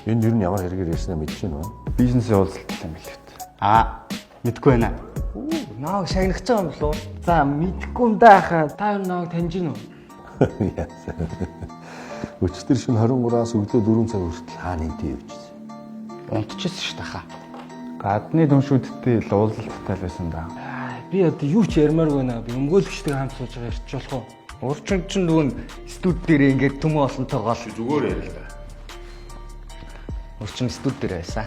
Энд юу ямар хэрэгээр ярьснаа мэдэж байна уу? Бизнесийн уулзалт юм билээ. Мэдгүй байна. Нааг шагнах гэж байгаа юм болов уу? За мэдгүй юм даа хаа. Та нааг таньж гин үү? Өчтөр шөнө 23-аас өглөө 4 цаг хүртэл хаана нэмтий явчихсан. Унтчихсан шүү дээ хаа. Гадны дүншүүдтэй л уулзалттай байсан да. Би одоо юу ч ярмааргүй наа. Би өмгөөлөгчтэй хамт сууж байгаа ярьж болох уу? Урчин чинь нөгөө студ дээр ингээд төмөө олонтойгоо л Зүгээр ярил л да. урчин студ дээр байсан.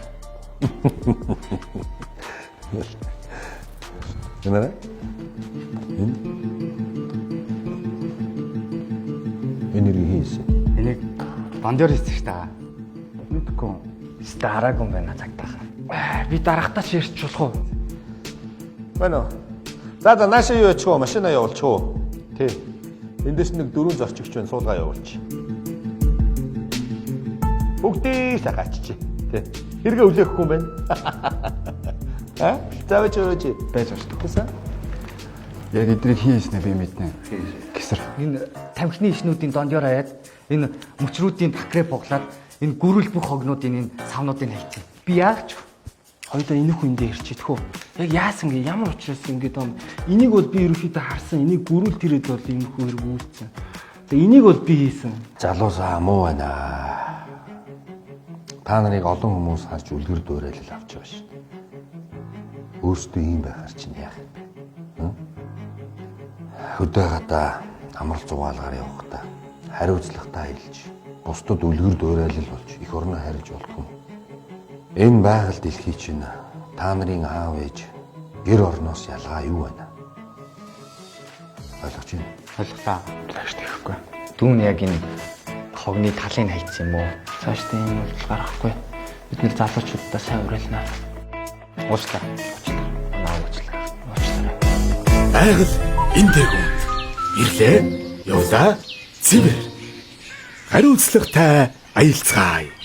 Гэнэ? Энэ хийсэн. Энийг бандер хийсэн шүү дээ. Мэдгүй. Дарааг юм байна цагтаа. Би дарахтаа ч ярьж болох уу? Байна уу? За наашаа юу яачих вэ? Машина явуулчих уу? Тий. Эндээс нэг 4 зорчигч байна, суулгаа явуулчих. Бүгдийг сагаачих. Тий. Хэрэгэ үлээхгүй юм байна. Завч өрөөч. Байж байгаа шүү. Тэсэ? Яг эдрийг хийснэ би мэднэ. Гэсэр. Энэ тамхины ишнүүдийн дондёр хаяад энэ мөчрүүдийн бакрэ буглаад энэ гүрэл бүх хогнуудын энэ савнуудыг хайцсан. Би яач Хоёулаа энэ хүндээ ирчихэд хөө. Яг яасан гээ ямар учраас ингэж юм. Энийг бол би ерөөхдөө харсан. Энийг гүрүүл тэрэд бол энэ хүү хэрэг үүссэн. За энийг бол би хийсэн. Залуусаа муу байна. Та нарыг олон хүмүүс харж үлгэр дуурайлал авч байгаа шүү дээ. Өөрсдөө ийм байхаар чинь яах юм бэ? Хөдөө гадаа амар зугаалгаар явахдаа хариуцлагатай хэлж, бусдад үлгэр дуурайлал болж их орноо харьж болох юм. Энэ байгаль дэлхий чинь та нарын аав ээж гэр орноос ялгаа юу байна? Ойлгож байна. Ойлголаа. Цааш тэхгүй. дүүн яг энэ хогны талыг хайцсан юм уу? Цаашдаа энэ бол гарахгүй. Бид нэр залуучуудаа сайн уриалнаа. Уучлаа. Уучлаа. Айгал энэ дэгүн ирлээ явлаа зэвэр хариуцлагатай аялцгаая.